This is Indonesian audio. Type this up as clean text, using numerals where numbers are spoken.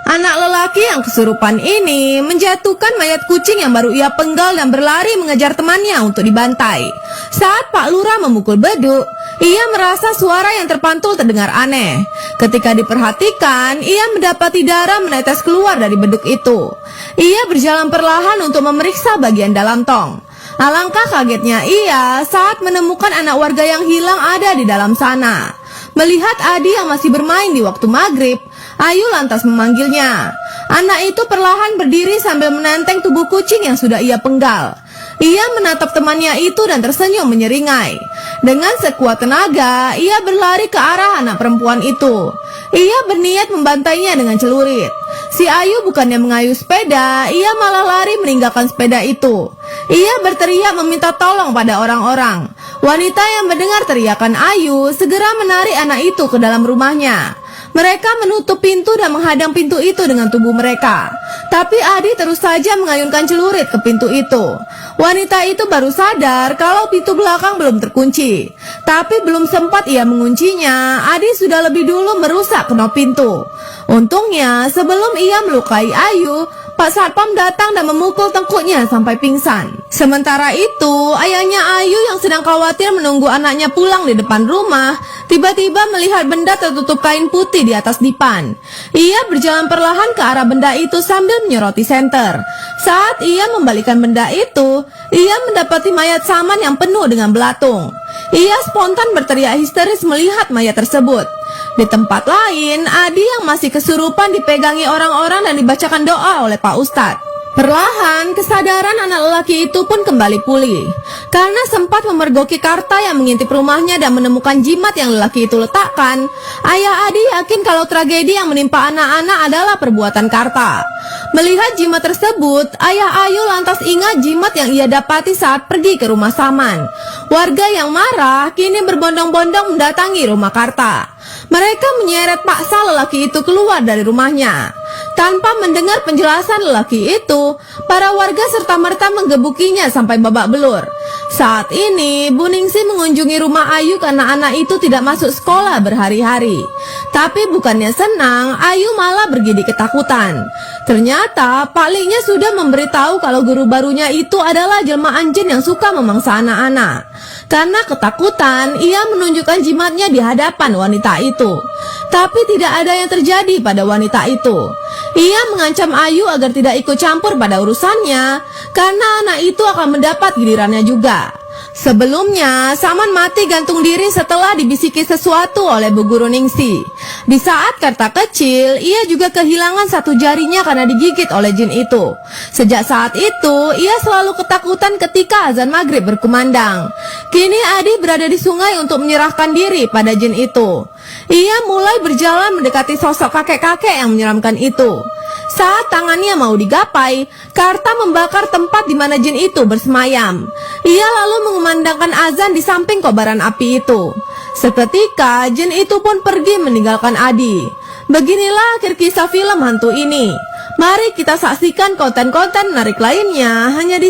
Anak lelaki yang kesurupan ini menjatuhkan mayat kucing yang baru ia penggal dan berlari mengejar temannya untuk dibantai. Saat Pak Lurah memukul beduk, ia merasa suara yang terpantul terdengar aneh. Ketika diperhatikan, ia mendapati darah menetes keluar dari beduk itu. Ia berjalan perlahan untuk memeriksa bagian dalam tong. Alangkah kagetnya ia saat menemukan anak warga yang hilang ada di dalam sana. Melihat Adi yang masih bermain di waktu maghrib, Ayu lantas memanggilnya. Anak itu perlahan berdiri sambil menenteng tubuh kucing yang sudah ia penggal. Ia menatap temannya itu dan tersenyum menyeringai. Dengan sekuat tenaga, ia berlari ke arah anak perempuan itu. Ia berniat membantainya dengan celurit. Si Ayu bukannya mengayuh sepeda, ia malah lari meninggalkan sepeda itu. Ia berteriak meminta tolong pada orang-orang. Wanita yang mendengar teriakan Ayu segera menarik anak itu ke dalam rumahnya. Mereka menutup pintu dan menghadang pintu itu dengan tubuh mereka. Tapi Adi terus saja mengayunkan celurit ke pintu itu. Wanita itu baru sadar kalau pintu belakang belum terkunci. Tapi belum sempat ia menguncinya, Adi sudah lebih dulu merusak knop pintu. Untungnya sebelum ia melukai Ayu, Pak Satpam datang dan memukul tengkuknya sampai pingsan. Sementara itu, ayahnya Ayu yang sedang khawatir menunggu anaknya pulang di depan rumah, tiba-tiba melihat benda tertutup kain putih di atas dipan. Ia berjalan perlahan ke arah benda itu sambil menyoroti senter. Saat ia membalikkan benda itu, ia mendapati mayat saman yang penuh dengan belatung. Ia spontan berteriak histeris melihat mayat tersebut. Di tempat lain, Adi yang masih kesurupan dipegangi orang-orang dan dibacakan doa oleh Pak Ustadz. Perlahan, kesadaran anak lelaki itu pun kembali pulih. Karena sempat memergoki Karta yang mengintip rumahnya dan menemukan jimat yang lelaki itu letakkan, ayah Adi yakin kalau tragedi yang menimpa anak-anak adalah perbuatan Karta. Melihat jimat tersebut, ayah Ayu lantas ingat jimat yang ia dapati saat pergi ke rumah Saman. Warga yang marah kini berbondong-bondong mendatangi rumah Karta. Mereka menyeret paksa lelaki itu keluar dari rumahnya. Tanpa mendengar penjelasan lelaki itu, para warga serta-merta menggebukinya sampai babak belur. Saat ini, Bu Ningsih mengunjungi rumah Ayu karena anak itu tidak masuk sekolah berhari-hari. Tapi bukannya senang, Ayu malah bergidik ketakutan. Ternyata Pak Liknya sudah memberitahu kalau guru barunya itu adalah jelmaan jin yang suka memangsa anak-anak. Karena ketakutan, ia menunjukkan jimatnya di hadapan wanita itu. Tapi tidak ada yang terjadi pada wanita itu. Ia mengancam Ayu agar tidak ikut campur pada urusannya, karena anak itu akan mendapat gilirannya juga. Sebelumnya, Saman mati gantung diri setelah dibisiki sesuatu oleh Bu Guru Ningsih. Di saat Karta kecil, ia juga kehilangan satu jarinya karena digigit oleh jin itu. Sejak saat itu, ia selalu ketakutan ketika azan maghrib berkumandang. Kini Adi berada di sungai untuk menyerahkan diri pada jin itu. Ia mulai berjalan mendekati sosok kakek-kakek yang menyeramkan itu. Saat tangannya mau digapai, Karta membakar tempat di mana jin itu bersemayam. Ia lalu mengumandangkan azan di samping kobaran api itu. Seketika, jin itu pun pergi meninggalkan Adi. Beginilah akhir kisah film hantu ini. Mari kita saksikan konten-konten menarik lainnya hanya di